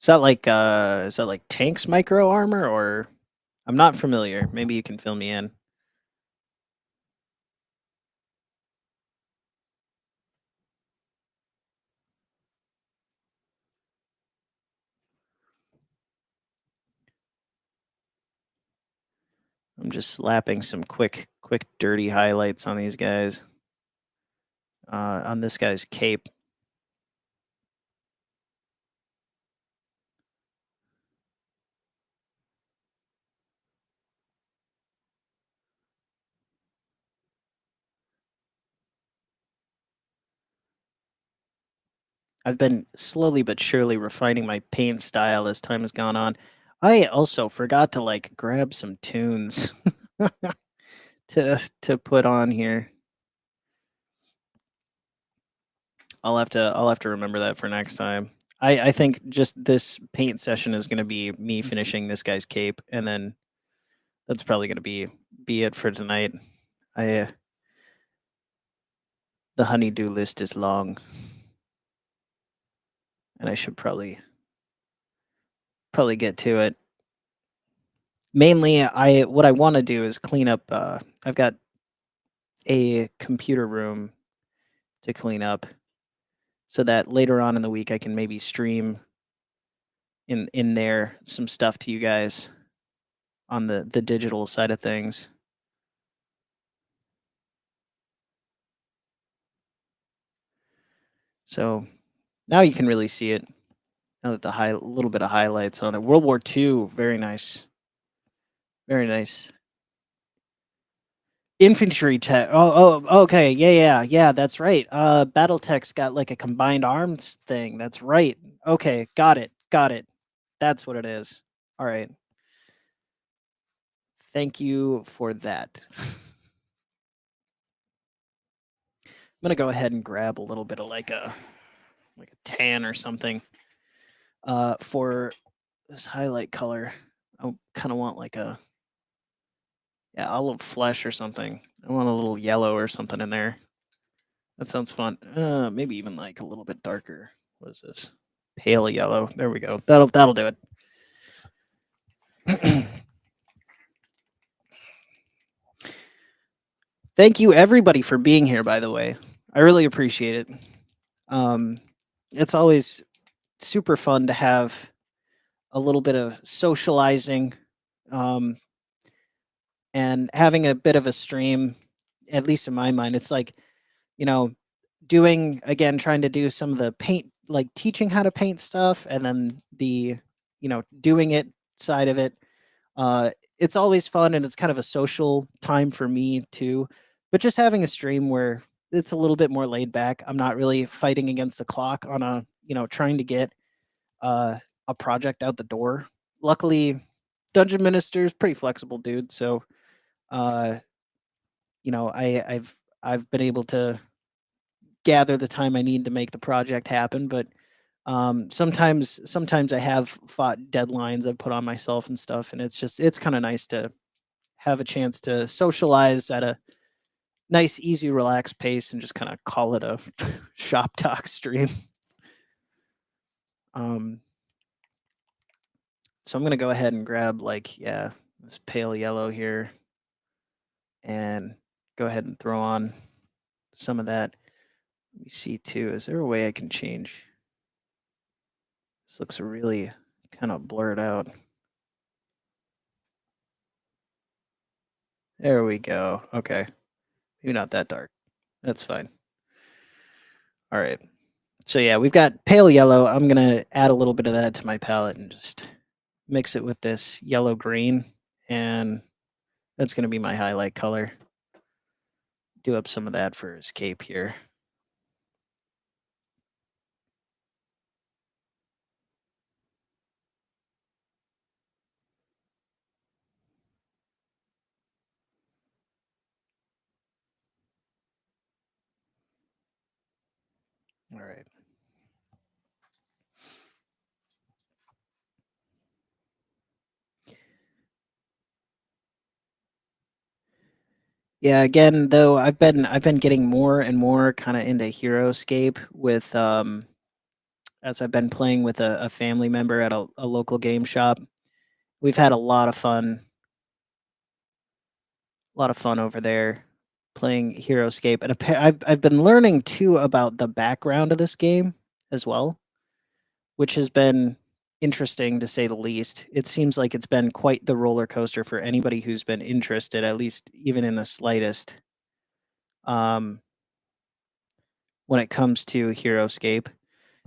Is that like tanks micro armor, or I'm not familiar. Maybe you can fill me in. I'm just slapping some quick dirty highlights on these guys. On this guy's cape. I've been slowly but surely refining my paint style as time has gone on. I also forgot to like grab some tunes to put on here. I'll have to remember that for next time. I think just this paint session is gonna be me finishing this guy's cape, and then that's probably gonna be it for tonight. I The honeydew list is long, and I should probably get to it. Mainly, I what I want to do is clean up. I've got a computer room to clean up, so that later on in the week I can maybe stream in there some stuff to you guys on the digital side of things. So now you can really see it. Now that the high little bit of highlights on it. World War II, very nice, very nice. Infantry tech. Okay, yeah. That's right. BattleTech's got like a combined arms thing. That's right. Okay, got it. That's what it is. All right. Thank you for that. I'm gonna go ahead and grab a little bit of like a tan or something for this highlight color. I kind of want like a olive flesh or something. I want a little yellow or something in there. That sounds fun. Maybe even like a little bit darker. What is this? Pale yellow. There we go. That'll do it. Thank you everybody for being here. By the way, I really appreciate it. Um, it's always super fun to have a little bit of socializing, um, and having a bit of a stream. At least in my mind, it's like, you know, doing again, trying to do some of the paint, like teaching how to paint stuff, and then the, doing it side of it. Uh, it's always fun, and it's kind of a social time for me too. But just having a stream where it's a little bit more laid back. I'm not really fighting against the clock on trying to get uh, a project out the door. Luckily, Dungeon Minister's pretty flexible, dude. So, uh, I've been able to gather the time I need to make the project happen. But sometimes I have fought deadlines I've put on myself and stuff, and it's kind of nice to have a chance to socialize at a nice, easy, relaxed pace and just kind of call it a shop talk stream. Um, so I'm gonna go ahead and grab this pale yellow here and go ahead and throw on some of that. Let me see too. Is there a way I can change? This looks really kind of blurred out. There we go. Okay. Maybe not that dark. That's fine. All right. So yeah, we've got pale yellow. I'm gonna add a little bit of that to my palette and just mix it with this yellow green, and that's gonna be my highlight color. Do up some of that for his cape here. All right. Yeah, again, though, I've been getting more and more kind of into Heroescape with as I've been playing with a family member at a local game shop. We've had a lot of fun over there playing Heroescape, and I've been learning too about the background of this game as well, which has been interesting to say the least. It seems like it's been quite the roller coaster for anybody who's been interested, at least even in the slightest, um, when it comes to Heroescape.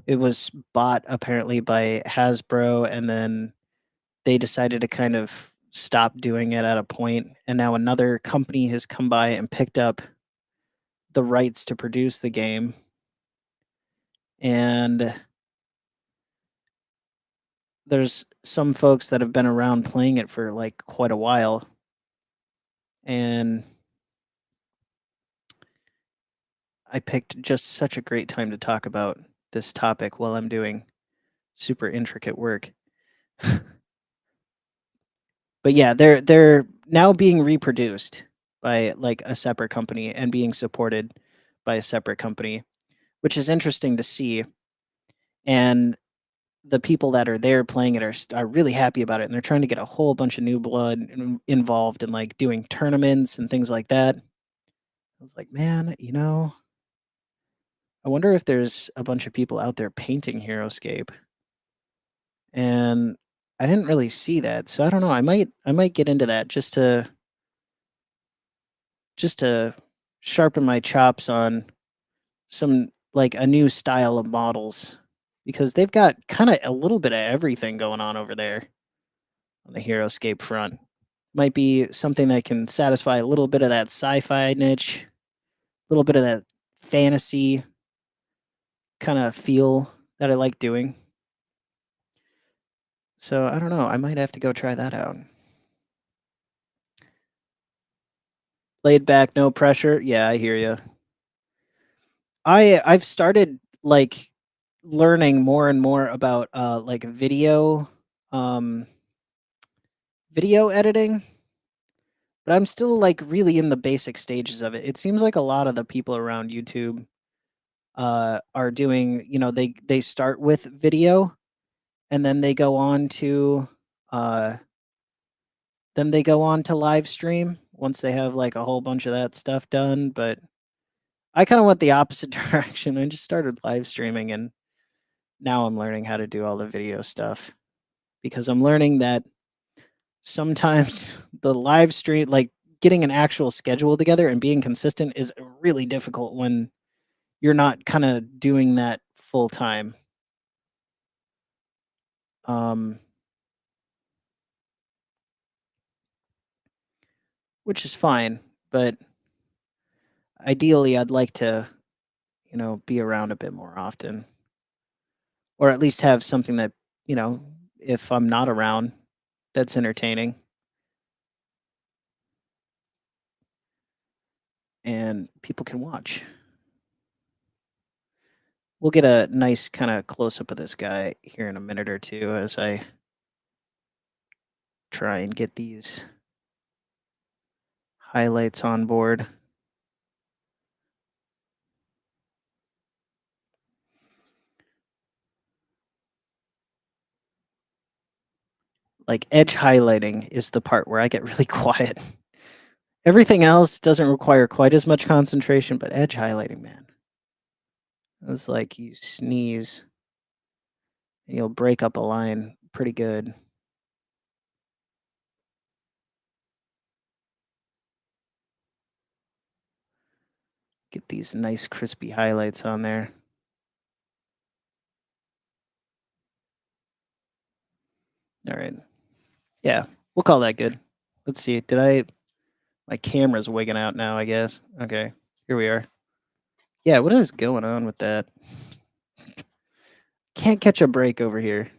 It was bought apparently by Hasbro, and then they decided to kind of stop doing it at a point, and now another company has come by and picked up the rights to produce the game. And there's some folks that have been around playing it for like quite a while, and I picked just such a great time to talk about this topic while I'm doing super intricate work. But yeah, they're now being reproduced by like a separate company and being supported by a separate company, which is interesting to see. And the people that are there playing it are really happy about it, and they're trying to get a whole bunch of new blood involved in like doing tournaments and things like that. I was like, man, I wonder if there's a bunch of people out there painting Heroscape, and I didn't really see that, so I don't know. I might get into that just to sharpen my chops on some like a new style of models because they've got kind of a little bit of everything going on over there on the Heroscape front. Might be something that can satisfy a little bit of that sci-fi niche, a little bit of that fantasy kind of feel that I like doing. So I don't know. I might have to go try that out. Laid back, no pressure. Yeah, I hear you. I've started like learning more and more about like um video editing, but I'm still like really in the basic stages of it. It seems like a lot of the people around YouTube are doing, they start with video and uh then they go on to live stream once they have like a whole bunch of that stuff done, but I kind of went the opposite direction. I just started live streaming and now I'm learning how to do all the video stuff because I'm learning that sometimes the live stream, like getting an actual schedule together and being consistent, is really difficult when you're not kind of doing that full time. Um, which is fine, but ideally, I'd like to, be around a bit more often, or at least have something that, you know, if I'm not around, that's entertaining and people can watch. We'll get a nice kind of close up of this guy here in a minute or two as I try and get these highlights on board. Like edge highlighting is the part where I get really quiet. Everything else doesn't require quite as much concentration, but edge highlighting, man, it's like you sneeze and you'll break up a line pretty good. Get these nice crispy highlights on there. All right. Yeah, we'll call that good. Let's see. My camera's wigging out now, I guess. Okay. Here we are. Yeah, what is going on with that? Can't catch a break over here.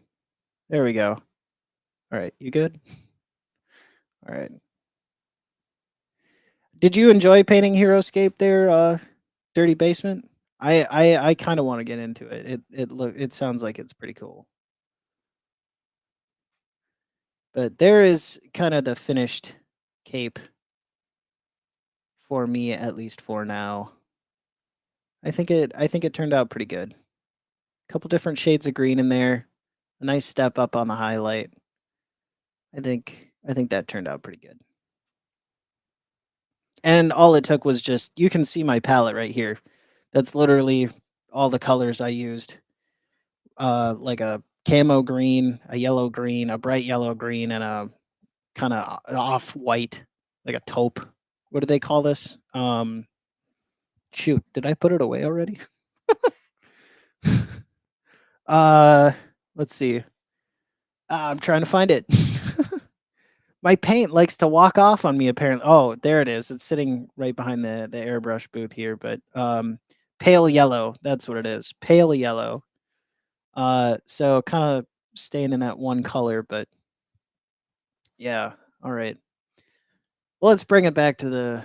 There we go. All right. You good? All right. Did you enjoy painting Heroscape there, Dirty Basement? I kind of want to get into it. It sounds like it's pretty cool. But there is kind of the finished cape for me, at least for now. I think it turned out pretty good. A couple different shades of green in there, a nice step up on the highlight. I think that turned out pretty good. And all it took was just, you can see my palette right here. That's literally all the colors I used. Like a camo green, a yellow green, a bright yellow green, and a kind of off white, like a taupe. What do they call this? Shoot, did I put it away already? uh, let's see. I'm trying to find it. My paint likes to walk off on me. Apparently, oh, there it is. It's sitting right behind the airbrush booth here. But pale yellow. That's what it is. Pale yellow. So kind of staying in that one color, but yeah. All right. Well, let's bring it back to the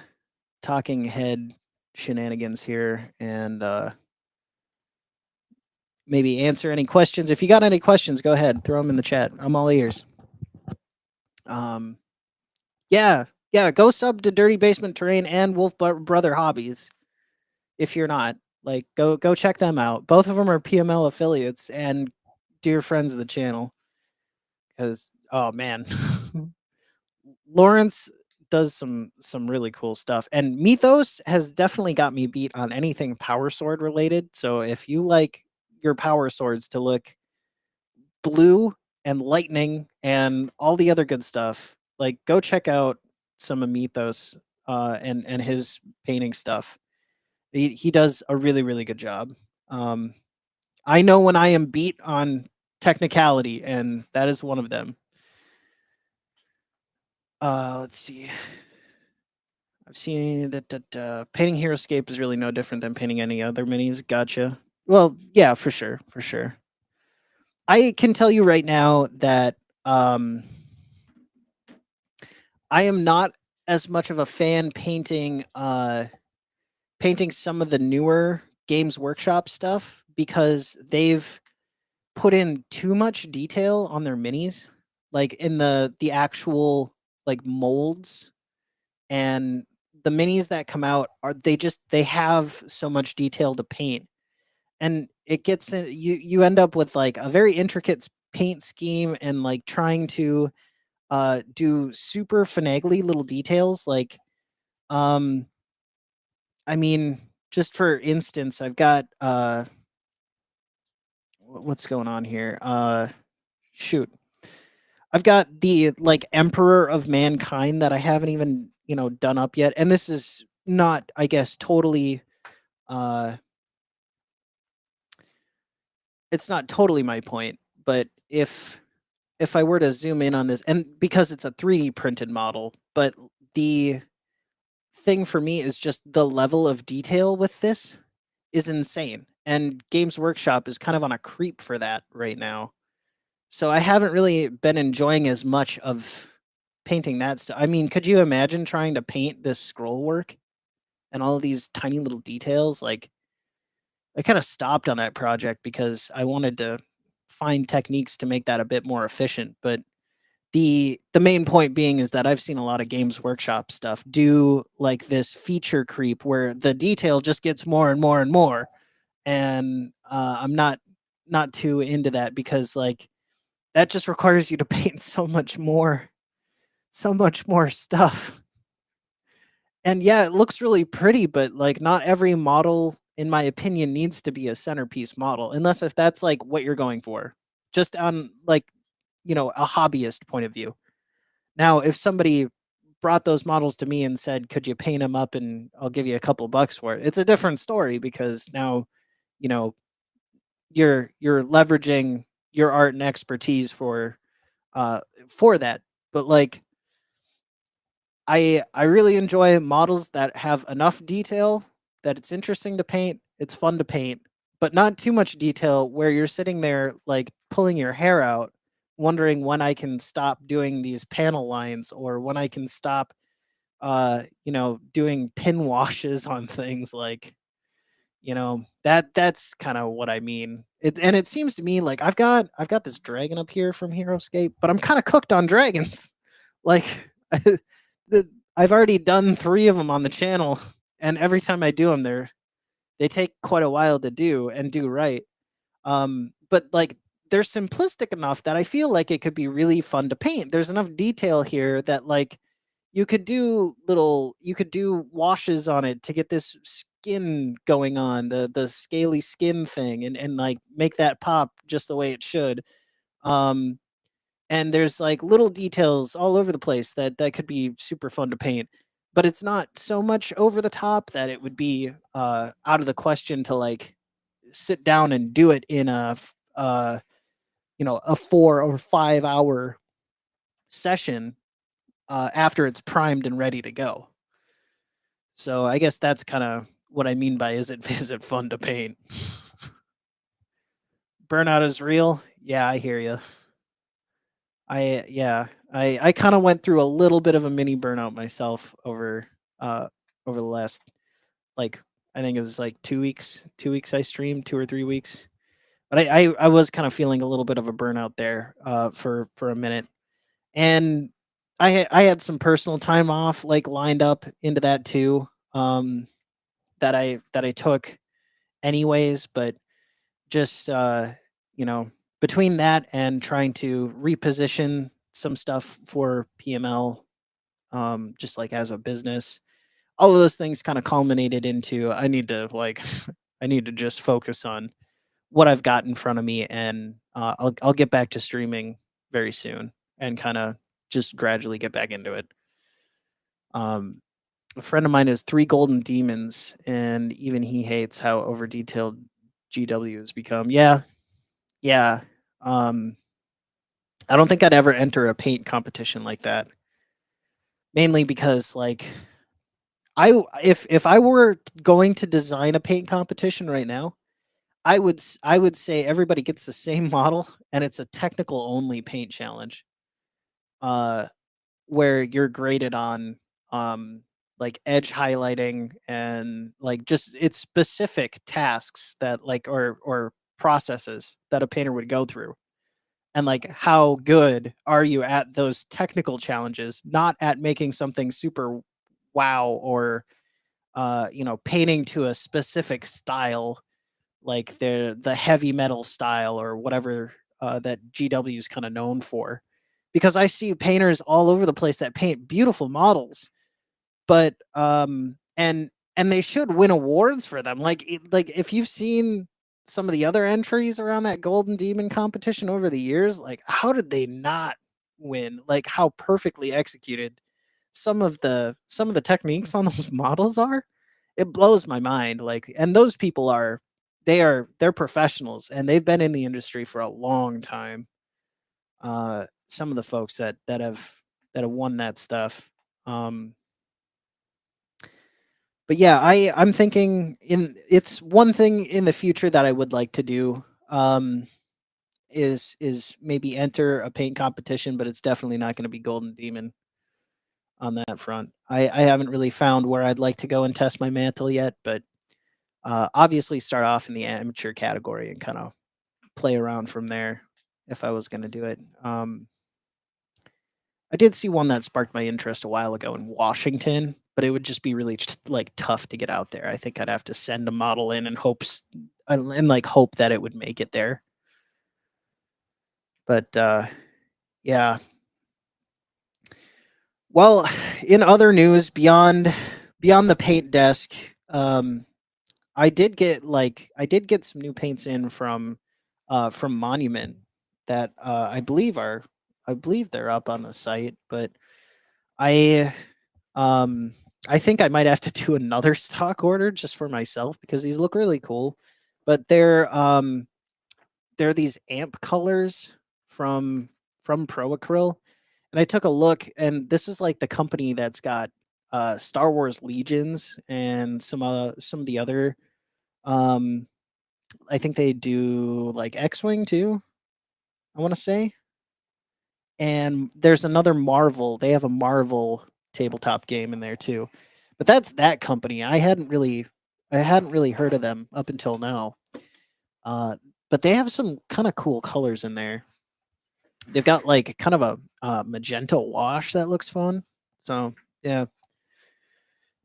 talking head shenanigans here and maybe answer any questions. If you got any questions, go ahead, throw them in the chat. I'm all ears. Um, yeah, yeah, go sub to Dirty Basement Terrain and Brother Hobbies. If you're not, like, go check them out. Both of them are PML affiliates and dear friends of the channel. Because oh man, Lawrence does some really cool stuff, and Mythos has definitely got me beat on anything Power Sword related. So if you like your Power Swords to look blue and lightning and all the other good stuff, like go check out some of Mythos and his painting stuff. He does a really good job. Um, I know when I am beat on technicality, and that is one of them. Let's see. I've seen that painting Heroescape is really no different than painting any other minis. Gotcha. Well, yeah, for sure, for sure. I can tell you right now that um, I am not as much of a fan painting some of the newer Games Workshop stuff because they've put in too much detail on their minis, like in the actual like molds, and the minis that come out are they have so much detail to paint, and it gets you end up with like a very intricate paint scheme and like trying to do super finagly little details like um I mean, just for instance, I've got what's going on here? Shoot. I've got the like Emperor of Mankind that I haven't even, done up yet. And this is not, I guess, totally uh it's not totally my point, but if I were to zoom in on this, and because it's a 3D printed model, but the thing for me is just the level of detail with this is insane. And Games Workshop is kind of on a creep for that right now. So I haven't really been enjoying as much of painting that stuff. I mean, could you imagine trying to paint this scroll work and all of these tiny little details? Like, I kind of stopped on that project because I wanted to find techniques to make that a bit more efficient. But the main point being is that I've seen a lot of Games Workshop stuff do like this feature creep where the detail just gets more and more and more, and I'm not too into that because like that just requires you to paint so much more stuff. And yeah, it looks really pretty, but like not every model, in my opinion, needs to be a centerpiece model, unless if that's like what you're going for, just on like a hobbyist point of view. Now, if somebody brought those models to me and said, "Could you paint them up and I'll give you a couple bucks for it?" It's a different story because now, you know, you're leveraging your art and expertise for that. But like I really enjoy models that have enough detail that it's interesting to paint, it's fun to paint, but not too much detail where you're sitting there like pulling your hair out wondering when I can stop doing these panel lines or when I can stop doing pin washes on things like that's kind of what I mean. And it seems to me like I've got this dragon up here from Heroescape, but I'm kind of cooked on dragons. Like I've already done 3 of them on the channel, and every time I do them, they take quite a while to do and do right. But like they're simplistic enough that I feel like it could be really fun to paint. There's enough detail here that like you could do washes on it to get this skin going on, the scaly skin thing, and like make that pop just the way it should. Um and there's like little details all over the place that could be super fun to paint, but it's not so much over the top that it would be out of the question to like sit down and do it in a 4 or 5 hour session after it's primed and ready to go. So I guess that's kind of what I mean by is it is it fun to paint? Burnout is real. Yeah, I hear you. I kind of went through a little bit of a mini burnout myself over the last like I think it was like 2 weeks, 2 weeks I streamed, 2 or 3 weeks. But I was kind of feeling a little bit of a burnout there for a minute, and I had some personal time off like lined up into that too, that I took anyways, but just you know between that and trying to reposition some stuff for PML, just like as a business, all of those things kind of culminated into I need to like I need to just focus on what I've got in front of me, and I'll get back to streaming very soon and kind of just gradually get back into it. Um, a friend of mine has three golden demons, and even he hates how over detailed GW has become. Yeah, yeah. Um, I don't think I'd ever enter a paint competition like that. Mainly because like if I were going to design a paint competition right now, I would say everybody gets the same model and it's a technical only paint challenge. Uh where you're graded on um like edge highlighting and like just it's specific tasks that like or processes that a painter would go through, and like how good are you at those technical challenges, not at making something super wow or painting to a specific style, like the heavy metal style or whatever that GW is kind of known for. Because I see painters all over the place that paint beautiful models, but and they should win awards for them. Like if you've seen some of the other entries around that Golden Demon competition over the years, like how did they not win? Like how perfectly executed some of the techniques on those models are. It blows my mind. Like, and those people they're professionals and they've been in the industry for a long time. Some of the folks that have won that stuff. Um, but yeah, I'm thinking in it's one thing in the future that I would like to do. Is maybe enter a paint competition, but it's definitely not going to be Golden Demon on that front. I haven't really found where I'd like to go and test my mantle yet, but obviously start off in the amateur category and kind of play around from there if I was going to do it. I did see one that sparked my interest a while ago in Washington, but it would just be really like tough to get out there. I think I'd have to send a model in and like hope that it would make it there. But yeah. Well, in other news beyond the paint desk, um, I did get some new paints in from Monument that I believe they're up on the site, but I um I think I might have to do another stock order just for myself because these look really cool. But they're these amp colors from Pro Acryl, and I took a look, and this is like the company that's got Star Wars Legions and some of the other um I think they do like X-Wing too, I want to say. And there's another Marvel. They have a Marvel tabletop game in there too. But that's that company. I hadn't really heard of them up until now. Uh but they have some kind of cool colors in there. They've got like kind of a magenta wash that looks fun. So, yeah,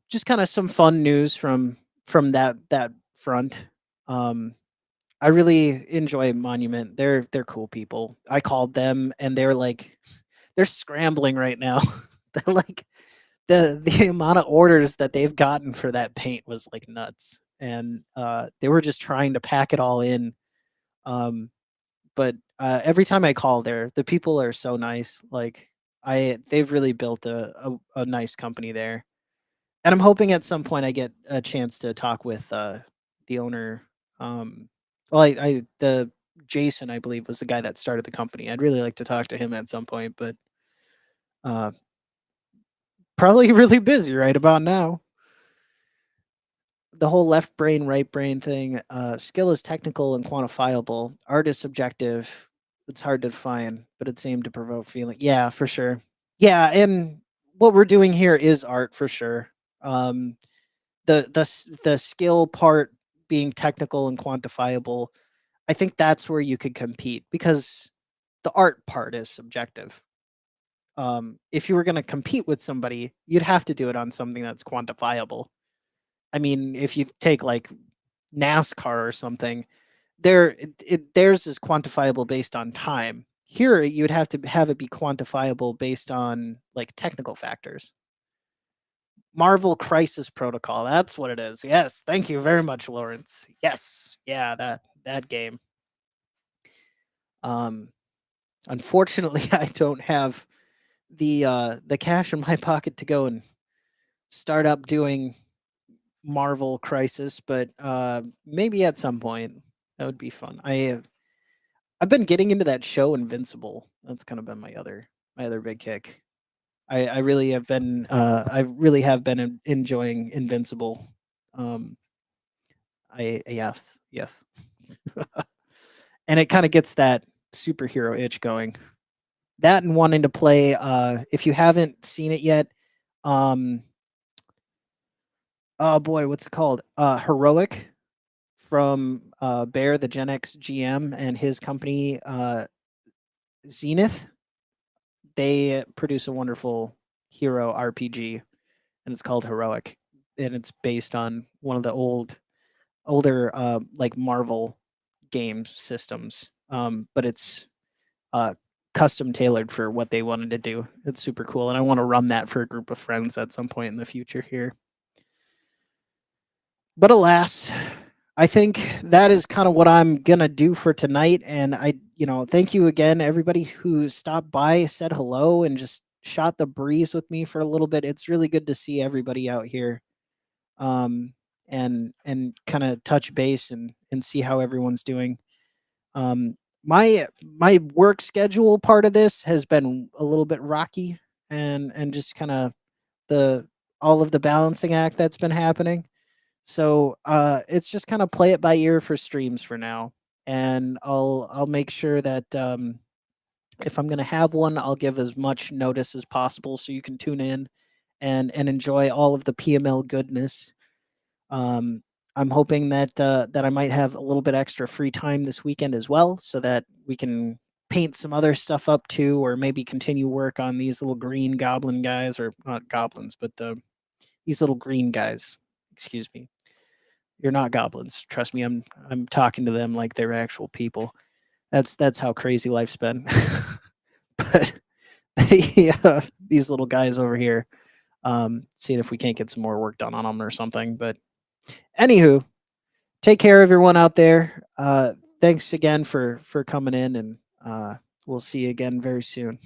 just kind of some fun news from that front. Um I really enjoy Monument. They're cool people. I called them and they're scrambling right now. They're like the amount of orders that they've gotten for that paint was like nuts. And they were just trying to pack it all in. Um but every time I call there, the people are so nice. Like they've really built a nice company there. And I'm hoping at some point I get a chance to talk with the owner. Um, well, I the Jason, I believe, was the guy that started the company. I'd really like to talk to him at some point, but uh, probably really busy right about now. The whole left brain, right brain thing. Skill is technical and quantifiable. Art is subjective. It's hard to define, but it's aimed to provoke feeling. Yeah, for sure. Yeah, and what we're doing here is art for sure. Um, the skill part being technical and quantifiable, I think that's where you could compete because the art part is subjective. If you were going to compete with somebody, you'd have to do it on something that's quantifiable. I mean, if you take like NASCAR or something, theirs is quantifiable based on time. Here, you'd have to have it be quantifiable based on like technical factors. Marvel Crisis Protocol. That's what it is. Yes, thank you very much, Lawrence. Yes, yeah, that game. Um, Unfortunately, I don't have the cash in my pocket to go and start up doing Marvel Crisis, but maybe at some point that would be fun. I've been getting into that show Invincible. That's kind of been my other big kick. I really have been enjoying Invincible. Um, I yes, and it kind of gets that superhero itch going. That and wanting to play. If you haven't seen it yet, um, oh boy, what's it called? Heroic from Bear, the Gen X GM, and his company Zenith. They produce a wonderful hero RPG, and it's called Heroic, and it's based on one of the older like Marvel game systems, but it's uh, custom tailored for what they wanted to do. It's super cool, and I want to run that for a group of friends at some point in the future here. But alas, I think that is kind of what I'm gonna do for tonight. And thank you again, everybody who stopped by, said hello, and just shot the breeze with me for a little bit. It's really good to see everybody out here, um, and kind of touch base and see how everyone's doing. Um, my work schedule part of this has been a little bit rocky, and just kind of the all of the balancing act that's been happening. So it's just kind of play it by ear for streams for now, and I'll make sure that if I'm gonna have one, I'll give as much notice as possible so you can tune in and enjoy all of the PML goodness. Um, I'm hoping that I might have a little bit extra free time this weekend as well, so that we can paint some other stuff up too, or maybe continue work on these little green goblin guys, or not goblins, but these little green guys. Excuse me. You're not goblins. Trust me, I'm talking to them like they're actual people. That's how crazy life's been. But yeah, these little guys over here, seeing if we can't get some more work done on them or something. But anywho, take care, everyone out there. Thanks again for coming in, and we'll see you again very soon.